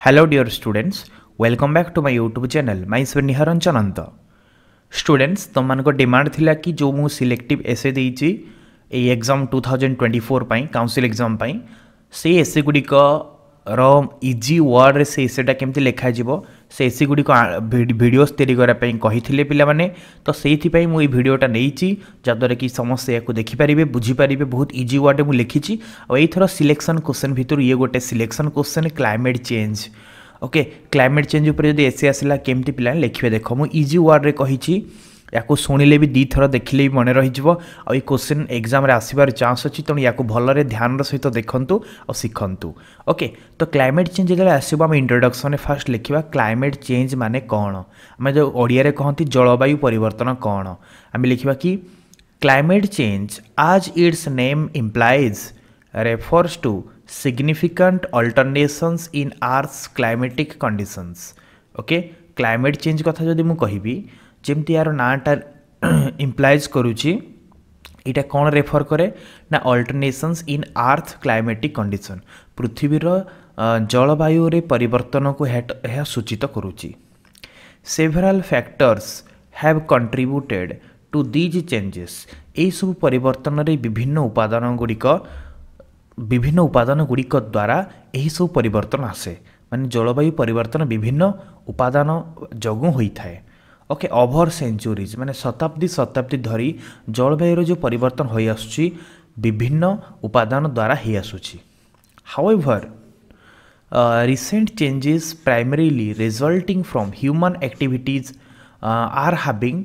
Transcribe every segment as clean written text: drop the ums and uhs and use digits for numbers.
Hello dear students, welcome back to my YouTube channel. myself Niharanjan Ananta. Students, तुमको demand थिला कि जो मु सिलेक्टिव एसे देइची ए एग्जाम 2024 पई काउंसिल एग्जाम पई से एसे गुडी को रो इजी वर्ड रे से एसेटा केमति लेखा जिवो से एसे गुडी को वीडियोस तैयारी करा पई कहिथिले पिला माने तो सेहि पई मु ए वीडियोटा नेइची जदरे कि समस्त याको देखि परिबे बुझी परिबे बहुत इजी वर्ड मु लिखिची और एई थरो सिलेक्शन क्वेश्चन भितर ये गोटे selection question climate change okay climate change ऊपर जब एसे आसला केमती पिला लिखिए देख मु इजी वर्ड रे कहिची याको सुनिले भी दी थर देखिले भी मन रही आ क्वेश्चन एग्जाम रे आसीबार चांस अच्छी तेणु या भलरे ध्यान सहित देखंतु और शिखंतु ओके तो क्लाइमेट चेंज जब आसब आम इंट्रोडक्शन फास्ट लिखा क्लाइमेट चेंज माने कौन आम जो ओडिया कहती जलवायु परिवर्तन कौन आम लिखा कि क्लाइमेट चेंज आज it's name implies refers to significant alternations in Earth's climatic conditions. Okay, climate change कथा जदि मु कहिबी जेमति यार नाटा इम्प्लाइज करूची इटा कौन रेफर करे ना अल्टरनेशंस इन अर्थ क्लाइमेटिक कंडीशन पृथ्वीर जलवायु रे परिवर्तन को यह सूचित करूची. Several factors have contributed to these changes एई सब परिवर्तन रे विभिन्न उपादान गुड़िक द्वारा यही सब परिवर्तन आसे माने जलवायु परिवर्तन विभिन्न उपादान जगू होता है. ओके ओवर सेंचुरीज माने शताब्दी धरी जलवायु जो परिवर्तन हो आसुची विभिन्न उपादान द्वारा ही आसुची. However recent changes primarily resulting from human activities are having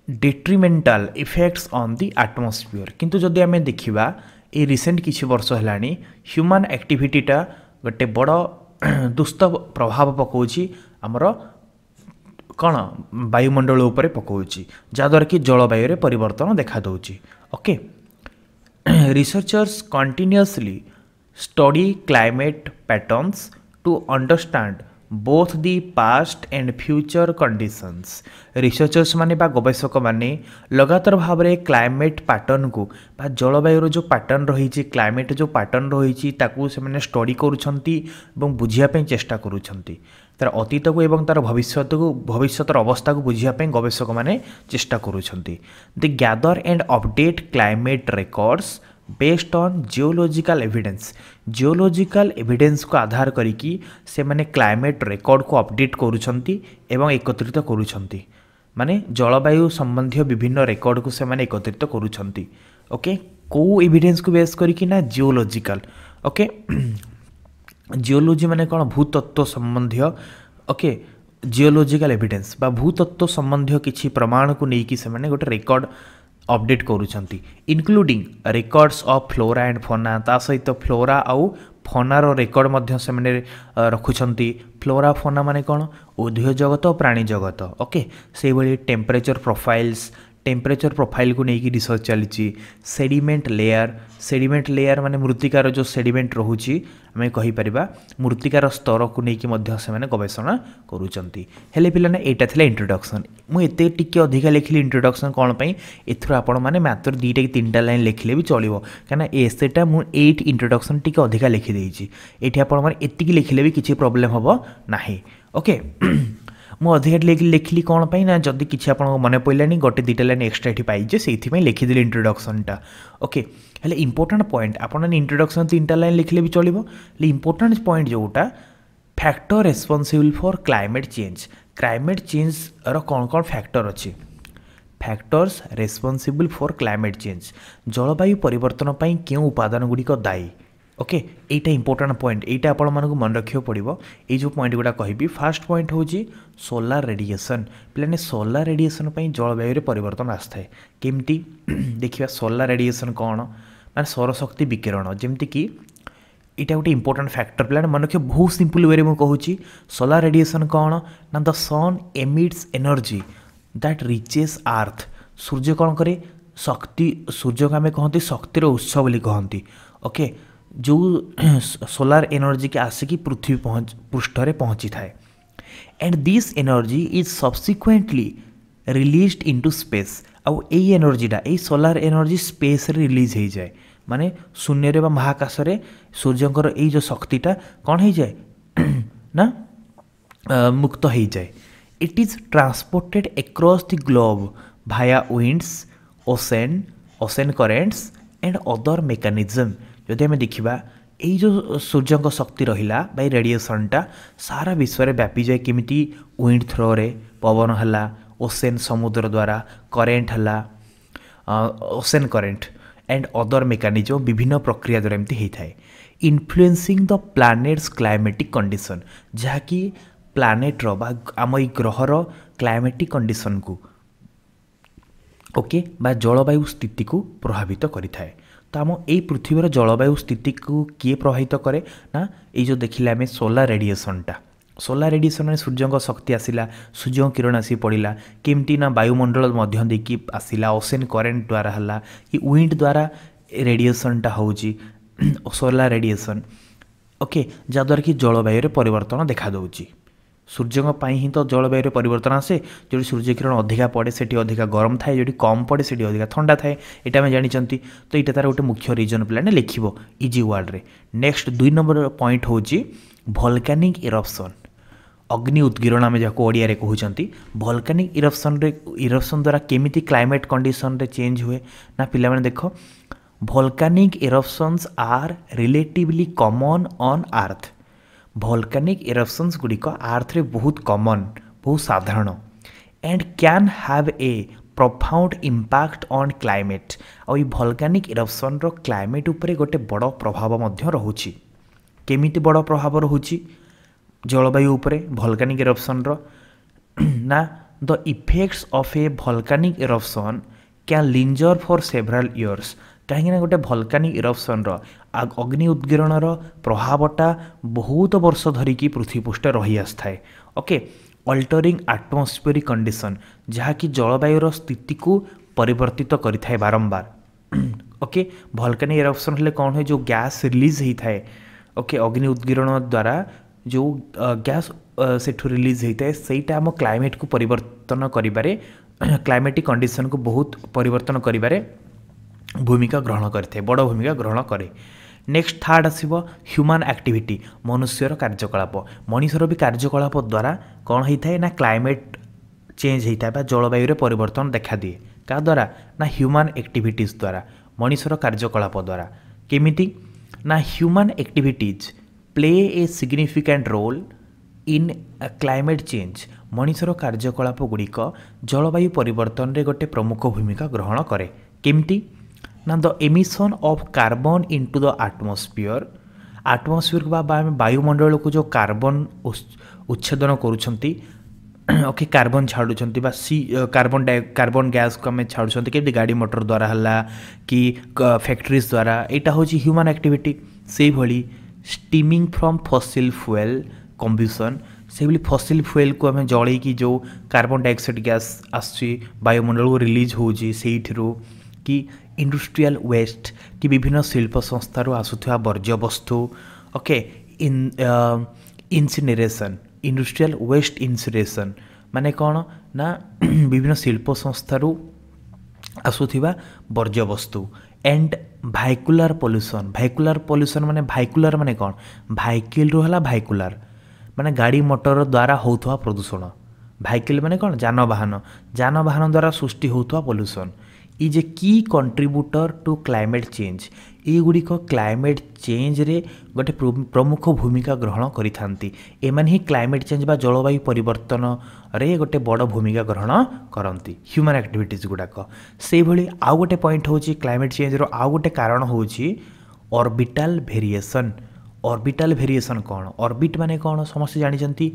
detrimental effects on the atmosphere किंतु जदि आम देखा ये रिसेंट किसी वर्ष है ह्यूमन एक्टिविटीटा गोटे बड़ दुष्ट प्रभाव पकाउछि आमर कौन वायुमंडल उपरे पकाउछि जहाँद्वारा कि जलवायु रे परिवर्तन देखा दउछि. Okay researchers continuously study climate patterns to understand both the past and future conditions. Researchers माने बा गवेषक माने लगातार भाव में क्लाइमेट पैटर्न को बा जलवायु जो पैटर्न रही क्लाइमेट जो पैटर्न रही ताकू से माने स्टडी करुछंती एवं बुझिया पे चेष्टा करुछंती तार अतीत को एवं तार भविष्यतर अवस्था को बुझिया पे गवेषक माने चेष्टा करुछंती. They gather and update climate records based on geological evidence को आधार करिकी से माने क्लाइमेट रिकॉर्ड को अपडेट करुछंती एवं एकत्रित करुछंती माने जलवायु संबंधी विभिन्न रिकॉर्ड को से माने एकत्रित करुछंती. ओके को एविडेंस को बेस करिकी ना जियोलॉजिकल. ओके जियोलॉजी माने कौन भूतत्व संबंधी ओके जियोलॉजिकल एविडेंस बा भूतत्व संबंधी किछि प्रमाण को लेकिन से माने गोटे रिकॉर्ड अपडेट करुछंती including records of flora and fauna ता सहित फ्लोरा आउ फोनार रेकर्ड मध्य से माने रखुछंती. फ्लोरा फोना माने कौन उद्भिद जगत और प्राणी जगत. ओके से भली टेम्परेचर प्रोफाइल को लेकिन रिसर्च चली. सेडिमेंट लेयर माने मृत्तिकार जो सेडिमेंट रोची आम कहीपर मृत्तिकार स्तर को लेकिन से गवेषणा करुँच. हेले पिलाने एटा थिला इंट्रोडक्शन मुझे टिके अधिका लिखिली इंट्रोडक्शन कौन पाई एथुर आपण मैंने मैथर 2 कि 3टा लाइन लिखिले भी चलो कहीं एसेटा मुझे इंट्रोडक्शन टिके अधिका लिखिदेजी ये आपंटिक लिखिले भी किसी प्रोब्लेम हम ना. ओके मुझे लिखिली कौन पाई ना जदि किसी आप मन पड़ानी गोटे 2टा लाइन एक्सट्रा ये पाइजे से लिखिदेली इंट्रोडक्शनटा. ओके हेले इंपोर्टेंट पॉइंट आप इंट्रोडक्शन 3टा लाइन लिखिले भी चलो इंपोर्टेंट पॉइंट जोटा factor responsible for climate change रो कौन कौन फैक्टर अच्छी factors responsible for climate change जलवायु परिवर्तन पर क्यों उपादान गुड़िक दायी. ओके एटा इंपोर्टेंट पॉइंट एटा आपण मानक मन रखियो पड़िबो. ए जो पॉइंट गुडा कहबी फास्ट पॉइंट होची सोलार रेडिएशन पिलाने सोलार रेडिएशन पई जलवायु रे परिवर्तन आस्थाय केमती देखिबा. सोलार रेडिएशन कौन माने सौरशक्ति विकिरण जेमती कि इटा गोटे इंपोर्टेंट फैक्टर पिलाने मन रखियो. बहुत सिंपल वे मु कहूची सोलार रेडिएशन कौन ना the sun emits energy that reaches earth. सूर्य कौन करे शक्ति सूर्य को आम कहती शक्तिर उत्स बोली कहती. ओके जो सोलार एनर्जी के आसिकी पृथ्वी पृष्ठरे पहुँची थाए and this energy is subsequently released into space. आउ ए एनर्जीटा ए सोलार एनर्जी स्पेस रे रिलीज हो जाए माने शून्य रे बा महाकाश रे सूर्यंकर एई जो शक्तिटा कौन हो जाए ना मुक्त हो जाए. It is transported across the globe Bhaya winds ocean currents and other mechanism. जदि आम देखा यही जो सूर्य शक्ति रहा बाई रेडिएसनटा सारा विश्व में व्यापी जाए केमिति विंड थ्रो रे पवन है ओसेन समुद्र द्वारा करेन्ट है ocean current and other mechanism विभिन्न प्रक्रिया द्वारा एमती होता है. Influencing the planets climatic condition जहाँकि प्लानेट्र बा आम ई ग्रहर क्लाइमेटिक कंडीशन को ओके बा जलवायु स्थिति को प्रभावित करिथाए. तो आम यही पृथ्वीर जलवायु स्थिति को किए प्रभावित करे ना ये जो देखिले आम सोलार रेडिएसनटा सोलार रेडिएसन में सूर्य शक्ति आसला सूर्य किरण आसी पड़ा केमती ना वायुमंडल मध्य देकी आसला ओसेन करेन्ट द्वारा है कि विंड द्वारा रेडिएसनटा होची सोलार रेडिएसन ओके जहाँद्वारा कि जलवायु परिवर्तन देखा दूची. सूर्य ही तो जलवायु परिवर्तन आसे जो सूर्य किरण अधिका पड़े से अधिका गरम थाए जो कम पड़े से अधिका ठंडा थाए यहाँ आम जानी. तो यहाँ तार गोटे मुख्य रिजन प्लान लिख इजी वर्ड रे. नेक्स्ट 2 नंबर पॉइंट हूँ वोल्केनिक इरप्शन अग्नि उद्गीरण आम जहाँ ओडिया कहते. वोल्केनिक इरप्शन द्वारा केमिति क्लाइमेट कंडीशन रे चेंज हुए ना पिला माने देख volcanic eruptions are relatively common on earth. Volcanic eruptions गुड़िक अर्थ रे बहुत कॉमन बहुत साधारण and can have a profound impact on climate. और वोल्केनिक इरप्शन रो क्लाइमेट उपरे गोटे बड़ प्रभाव मध्य रहुछि. केमिति बड़ प्रभाव रहुछि जलवायु उपरे वोल्केनिक इरप्शन रो ना the effects of a volcanic eruption can linger for several years. कहीं गोटे वोल्केनिक इरप्शन अग्नि उद्गीरण प्रभावटा बहुत वर्ष धरिकी पृथ्वी पृष्ठ रही आसए. ओके अल्टरिंग एटमॉस्फेरिक कंडीशन जहाँकि जलवायुर स्थिति को परिवर्तित करें बारंबार. ओके वोल्केनिक इरप्शन हेल्ले कौन हुए जो गैस रिलीज होता है ओके अग्नि उद्गीरण द्वारा जो गैस सेठू रिलीज होता है सहीटा आम क्लाइमेट को परिवर्तन करिबारे क्लाइमेटिक कंडीशन को बहुत परिवर्तन करिबारे भूमिका ग्रहण करते बड़ भूमिका ग्रहण करे. नेक्स्ट थर्ड आसव ह्यूमन एक्टिविटी मनुष्यर कार्यकलाप. मनुष्यर भी कार्यकलाप द्वारा कौन होता है ना क्लाइमेट चेंज होता है जलवायु परिवर्तन देखा दिए क्या द्वारा ना ह्यूमन एक्टिविटीज द्वारा मनुष्यर कार्यकलाप द्वारा. केमिति ना human activities play a significant role in climate change. मनुष्यर कार्यकलाप गुड़िक जलवायु परिवर्तन रे गोटे प्रमुख भूमिका ग्रहण करे. केमिति ना the emission of carbon into the atmosphere को वायुमंडल को जो कार्बन उच्छेदन करुछंती ओके कार्बन छाड़ुछंती बा कार्बन गैस को आम छाड़ुछंती केमती गाड़ी मोटर द्वारा हला कि फैक्ट्रीज द्वारा यहाँ हूँ ह्यूमन एक्टिविटी. से भली स्टीमिंग फ्रॉम फसिल फ्यूएल कम्बसन से फसिल फ्यूएल को आम जल जो कार्बन डाइऑक्साइड गैस आसुची वायुमंडल को रिलीज होची से कि इंडस्ट्रियल वेस्ट कि विभिन्न शिल्प संस्थार आसुवा वर्ज्यवस्तु okay incineration industrial waste incineration माने कौन ना विभिन्न शिल्प संस्थार आसुवा वर्ज्यवस्तु एंड भाइकुलर पोल्यूशन माने भाइकुलर माने कौन भाइकिल रू है भाइकुलर माने गाड़ी मोटर द्वारा होता प्रदूषण. भाइकिल माने कौन जानवाहन द्वारा सृष्टि होता पोल्यूशन. इज ए की कंट्रीब्यूटर टू क्लाइमेट चेंज. ये गुड़िक क्लाइमेट चेंज रे गोटे प्रमुख भूमिका ग्रहण करिथांती. एमान ही क्लाइमेट चेंज बा जलवायु परिवर्तन रे गोटे बड़ भूमिका ग्रहण करती ह्यूमन एक्टिविटीज गुड़ाक. से भली आउ गोटे पॉइंट होची क्लाइमेट चेंज रो आउ गोटे कारण होची ऑर्बिटल वेरिएशन. ऑर्बिटल वेरिएशन कौन ऑर्बिट माने कौन समस्त जानी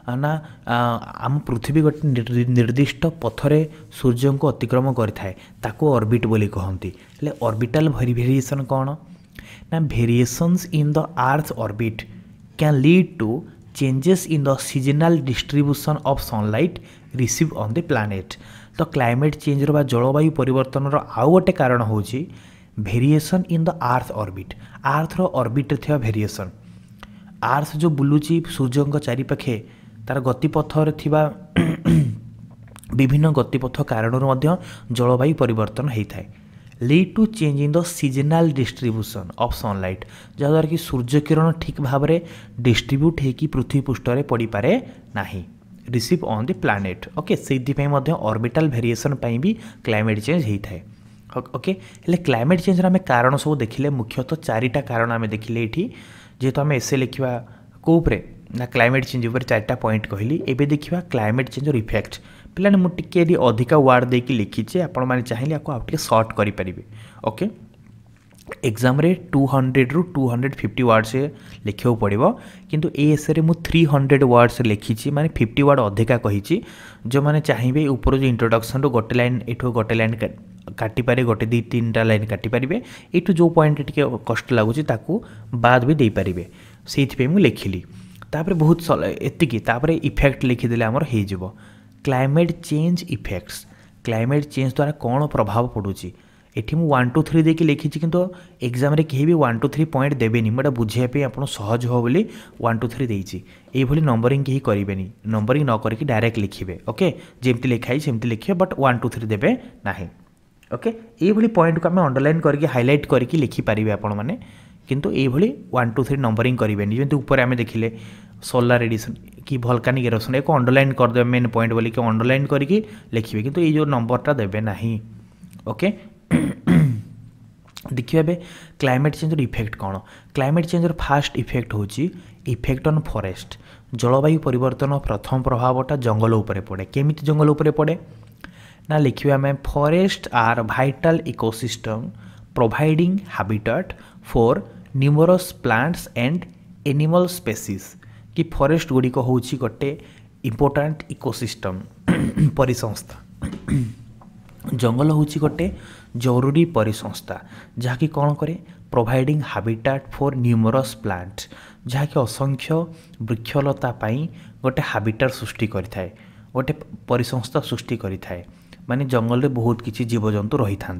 ना आम पृथ्वी गोटे निर्दिष्ट पथरे सूर्य को अतिक्रम करें ताको ऑर्बिट बोली कहती. हेले ऑर्बिटल वेरिएशन कौन ना variations in the earth orbit can lead to changes in the seasonal distribution of sunlight receive on the planet. तो क्लाइमेट चेंज रो जलवायु परिवर्तन रो आउ गोटे कारण होची variation in the earth orbit. Earth orbit थे वेरिएशन अर्थ जो बुलूची सूर्य चारिपाखे तार गतिपथर थिबा विभिन्न गतिपथ कारण जलवायु परिवर्तन होता है. Lead to change in the seasonal distribution of sunlight जहाँद्वारा कि सूर्य किरण ठीक भाव में डिस्ट्रीब्यूट होगी पृथ्वी पृष्ठ में पड़ पारे ना receive on the planet okay से ऑर्बिटल वेरिएशन भी क्लाइमेट चेंज होता है ओके हेले क्लाइमेट चेंज आम कारण सब देखिले मुख्यतः चारिटा कारण आम देखिले ये जेहेतु आम एसे लिखा कौपरे ना क्लाइमेट चेंज उपर चारिटा पॉइंट कहली एबे देखिबा क्लाइमेट चेंज इफेक्ट पिलाने मु टिके अधिका वर्ड देकी लिखीचे आपण माने चाहिए आपको आप सर्ट करि परिबे ओके एग्जाम रे 200 रु 250 वर्ड से लिखियो पड़िबो किंतु ए एस रे मु 300 वर्ड से लिखीची माने 50 वर्ड अधिका कहिची जो माने चाहिए ऊपर जो इंट्रोडक्शन रो गोटे लाइन एठो गोटे लाइन काटी पारे गोटे दी तीनटा लाइन काटी पारे एठू जो पॉइंट टिके कष्ट लागुची ताकू बाद भी दे पारिबे सेथि पे मु लिखिली तापर बहुत एतिकी तापर इफेक्ट लिखिदेले आमर हो जिवो climate change effects climate change द्वारा कौन प्रभाव पड़ुची एठी मु 1 2 3 देखि लिखिची किंतु एग्जाम रे केही भी 1 2 3 पॉइंट देबेनी मोटा बुझिया पे आपण सहज हो बोली 1 2 3 देइची एई भली नंबरिंग केही करिवेनी नंबरिंग न करके डायरेक्ट लिखिबे ओके जेमति लिखाई सेमति लिखिबे बट 1 2 3 देबे नाही ओके एई भली पॉइंट को हम अंडरलाइन करके हाइलाइट करके लिखि पारिबे आपण माने किंतु ये 1 2 3 नंबरिंग करेंगे जमी ऊपर आम देखिले सोलार रेडिएशन कि भल्कानिक इरोशन एक अंडरलाइन करदे मेन पॉइंट बोली कि अंडरलाइन करके लिखिए किंतु ये जो नंबरटा देवे ना ओके देखिए क्लाइमेट चेंज इफेक्ट कौन क्लाइमेट चेंज फास्ट इफेक्ट होची इफेक्ट ऑन फॉरेस्ट जलवायु परिवर्तन प्रथम प्रभावटा जंगल उपरे पड़े केमिति जंगल उपरे पड़े ना लिखिए आम forest are vital ecosystem providing habitat for numerous plants and animal species कि फॉरेस्ट गुड़िक हूँ गोटे इम्पोर्टाट इकोसिस्टम परिसंस्था जंगल हूँ गोटे जरूरी परिसंस्था जहाँकि कौन करे providing habitat for numerous plants जहाँकि असंख्य वृक्षलता गोटे हैबिटेट सृष्टि करिथाए गोटे परिसंस्था सृष्टि करिथाए माने जंगल में बहुत किसी जीवजंतु रही था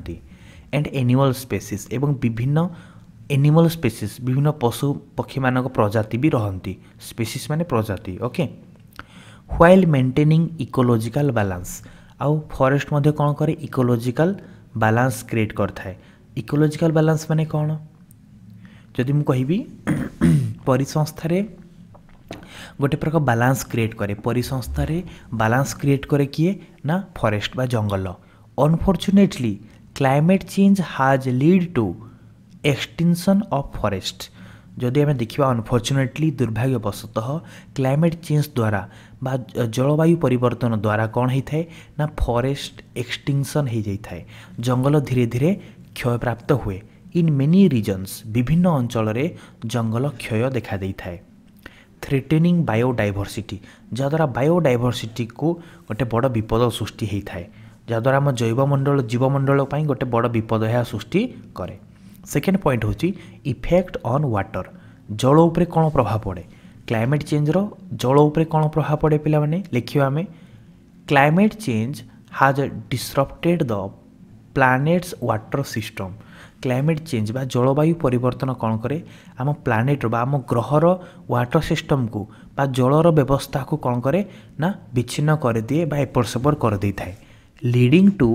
एंड एनिमल स्पेसीज एवं विभिन्न एनिमल स्पेसीज विभिन्न पशु पक्षी मानक प्रजाति भी रहती स्पेसीज माने प्रजाति okay while maintaining ecological balance आउ फॉरेस्ट मध्य कौन करे इकोलॉजिकल बैलेंस क्रिएट करथाए इकोलॉजिकल बैलेंस माने कौन जदि मु कहिबी परिसंस्थारे गोटे प्रकार बैलेंस क्रिएट करे परिसंस्थारे बैलेंस क्रिएट करे किए ना फॉरेस्ट बा जंगल unfortunately climate change has lead to extinction of forest जदि आम देखा अनफॉर्चुनेटली दुर्भाग्यवशतः क्लाइमेट चेंज द्वारा बा जलवायु परिवर्तन द्वारा कौन होता है ना फॉरेस्ट एक्सटिंक्शन हो जाता है जंगल धीरे धीरे क्षय प्राप्त हुए इन मेनी रीजन्स विभिन्न अंचल रे जंगल क्षय देखा देता है थ्रेटेनिंग बायोडाइवर्सिटी जहाँद्वारा बायोडाइवर्सिटी को गोटे बड़ विपद सृष्टि होता है जहाँद्वारा आम जैवमंडल जीवमंडल गोटे बड़ विपद यह सृष्टि करे सेकेंड पॉइंट हूँ इफेक्ट ऑन वाटर जल उपरे कौन प्रभाव पड़े क्लाइमेट चेंज रो जल उपरे कौन प्रभाव पड़े पिला माने लिखियो आमे क्लाइमेट चेंज हाज disrupted the planets water system climate change बा जलवायु परिवर्तन कौन करे आम प्लानेट बा आम ग्रहर वाटर सिस्टम को बा जलर व्यवस्था को कौन करे ना विच्छिन्न कर दिए बा एपर सेपर कर दे थाए लीडिंग टू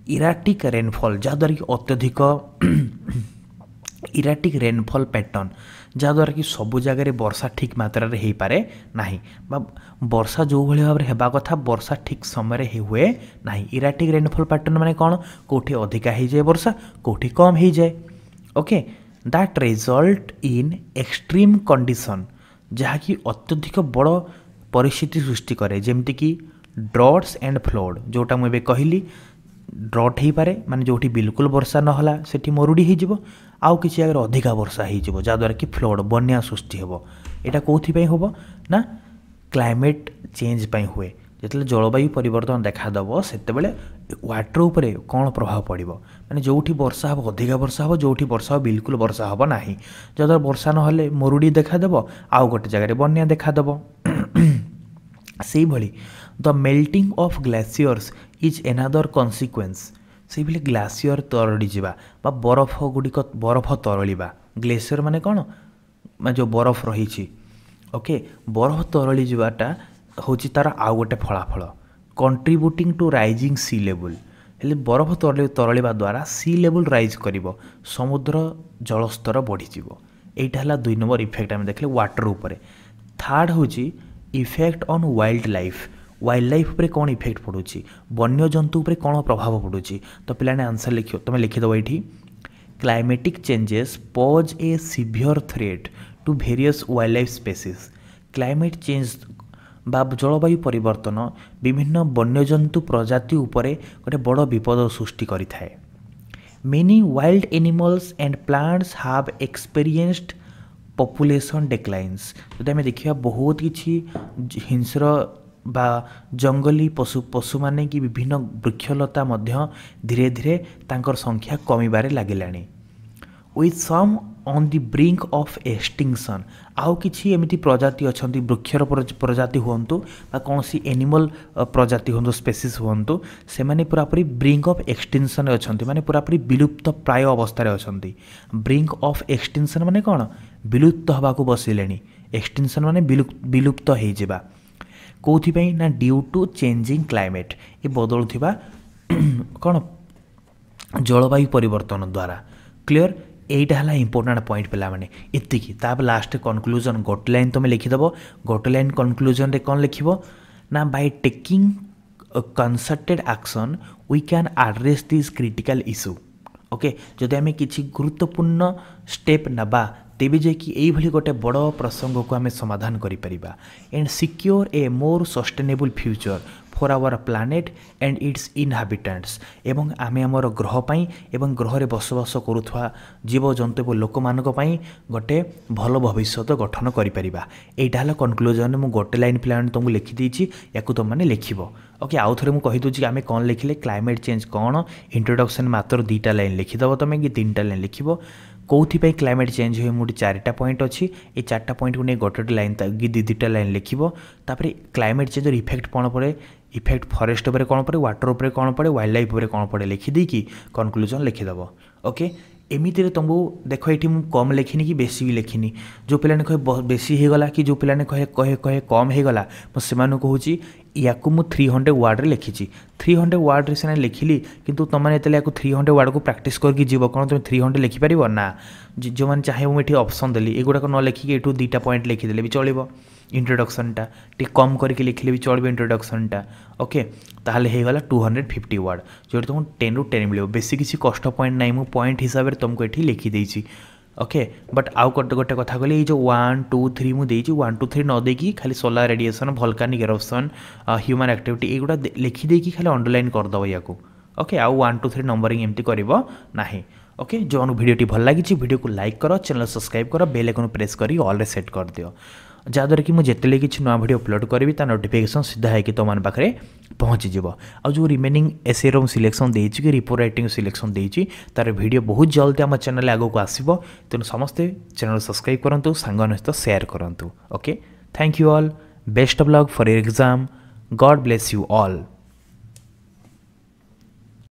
इराटिक रेनफॉल जहाँद्वारा कि अत्यधिक इराटिक रेनफॉल पैटर्न जहाँद्वारा कि सबु जगह वर्षा ठीक मात्रा रे हो पारे नाही बा वर्षा जो भाई भाव में होगा कथा वर्षा ठीक समय हुए ना इराटिक रेनफॉल पैटर्न माने कौन कौटी अधिका हो जाए वर्षा कौटी कम हो जाए okay that result in extreme condition जहाँकि अत्यधिक बड़ परिस्थिति सृष्टि करे जमती कि ड्रॉट्स एंड फ्लड जोटा मुझे कहली ड्रॉट हो पारे माने जोटी बिल्कुल वर्षा नहला सेठी मरुड़ी हो आउ किसी जगह अधिका वर्षा हो जहाँद्वारा कि फ्लड बन्या सृष्टि हो यहाँ कौन हम ना क्लाइमेट चेंज हुए जिते जलवायु परिवर्तन देखादेव से वाटर उपरे कौन प्रभाव पड़ो माने जोठी वर्षा हम अधिका वर्षा हो जोठी वर्षा हो बिल्कुल वर्षा हम ना जहाँद्वारा वर्षा ना मरुड़ी देखादेव आउ गोटे जगह बन्या देखादेव से भली the melting of glaciers is another consequence से भली ग्लेशियर तरड़ी जावा बरफ गुड़िक बरफ तरलिबा ग्लेशियर माने कौन जो बरफ रही ओके बरफ तरली जावाटा हूँ तार आउ गोटे फलाफल contributing to rising sea level हेले बरफ तरलिबा द्वारा सी लेवल राइज करिवो समुद्र जलस्तर बढ़ीजिवो एटा हला 2 नंबर इफेक्ट आम देखले वाटर उपरे। थर्ड होची इफेक्ट ऑन वाइल्ड लाइफ उपरे कौन इफेक्ट पड़ुची वन्य जंतु उपरे कौन प्रभाव पड़ुची तो पिलाने आंसर लिखियो तुम लिखिदेव ये climatic changes pose a severe threat to various wild life species. Climate change बा जलवायु परिवर्तन विभिन्न वन्यजंतु प्रजाति उपरे गोटे बड़ विपद सृष्टि करिथाए। Many wild animals and plants have experienced population declines. जदि आम देखा बहुत किसी हिंस्र बा जंगली पशु माने कि विभिन्न वृक्षलता मध्य धीरे धीरे तांकर संख्या कमिबारे लागिलानी। With some on the brink of extinction आउ किछि एमिति प्रजाति अछंती वृक्षर प्रजाति हुंतु बा कोनसी एनिमल प्रजाति हुंतु स्पेसीज हुंतु से माने पूरापूरी ब्रिंक ऑफ एक्सटिंक्शन अछंती माने पूरापूरी विलुप्त प्राय अवस्था रे अछंती। ब्रिंक ऑफ एक्सटिंक्शन माने कोन विलुप्त हवा को बसिलेनी एक्सटिंक्शन माने विलुप्त हो जिबा कोथि पई ना ड्यू टू चेंजिंग क्लाइमेट ए बदलुथिबा कोन जलवायु परिवर्तन द्वारा। क्लियर एटा हला इंपोर्टेंट पॉइंट पिला माने इतिकी ताप लास्ट कंक्लूजन गोटे लाइन तुम लिखिदेव। गोटे लाइन कंक्लूजन रे कौन लिखिबो ना by taking concerted action we can address this critical issue. Okay जदि आम किसी गुरुत्वपूर्ण स्टेप नबा तेबे जे कि एई भली गोटे बड़ प्रसंग को आम समाधान करि परिबा and secure a more sustainable future for our planet and its inhabitants. एवं आमे हमर ग्रह पाई एवं ग्रह रे बसवास करुथवा जीव जंतु एवं लोक मानक पाई गोटे भल भविष्य गठन करि परिबा। एटा हला कंक्लूजन मु गोटे लाइन प्लान तुमको लिखि देछि याकु तुम माने लिखिबो। ओके आउ थरे मु कहि दोछि आमे कोन लिखिले क्लाइमेट चेंज कोन इंट्रोडक्शन मात्र 2टा लाइन लिखिदबो तमे कि 3टा लाइन लिखिबो कौथिपाई क्लाइमेट चेंज हुए मोटे 4टा पॉइंट अच्छी ये 4टा पॉइंट को नहीं गोटे लाइन कि 2टा लाइन लिखिबो। तापर क्लाइमेट चेंज इफेक्ट कौन पड़े इफेक्ट फॉरेस्ट उपर कौन पड़े वाटर उपर कौन पड़े वाइल्ड लाइफ उपर कौन पड़े लिखिदे कि कंक्लूजन लिखिदेव। ओके एमिति तुमको देख ये कम लिखिनी कि बेसी भी लिखिनी जो पिलाने कहे बेसी होगला कि जो पिलाने कहे कहे कहे कम होगला मुझे कहूँ या मु 300 वर्ड लिखी 300 वर्ड से लिखिली किंतु तुमने ये 300 वर्ड को प्रैक्टिस करके जीव कौन तुम 300 लिखिपार ना जो मैंने चाहे मुझे ऑप्शन देली एगुड़ाक न लिखिकी एठू 2टा पॉइंट लिखिदेले भी चलो इंट्रोडक्शनटा टी कम करके लिखिले भी चलो इंट्रोडक्शनटा। ओके ताहले हेगला 250 वर्ड जो तुमको 10 ରୁ 10 मिले बेसी किसी कष्ट पॉइंट ना मु पॉइंट हिसाब से तुमको ये लिखिदेची। ओके बट आउ गोटे कथा कहली ये जो 1 2 3 मुझे 1 2 3 न देकी खाली solar radiation volcanic eruption human activity एगुड़ा लिखिदे खाली अंडरलाइन करदेव या। ओके आउ 1 2 3 नंबरिंग एमती करना। ओके जो भिडियोटी भल लगी भिडियो को लाइक कर चैनल सब्सक्राइब कर बेल आइकन प्रेस कर ऑल रे सेट कर दियो जहाँद्वारा कि मुझे किसी नुआ भिडियो अपलोड करी ता नोटिफिकेशन सीधा है कि तुम पाखे पहुँची जीव। आ जो रिमेनिंग एसे सिलेक्शन देछि कि रिपोर्ट राइटिंग सिलेक्शन देछि तार वीडियो बहुत जल्दी आम चैनल आगो को आसीबो तेणु समस्ते चैनल सब्सक्राइब करंतु सांगन सहित शेयर करंतु। Okay thank you all best of luck for your exam God bless you all.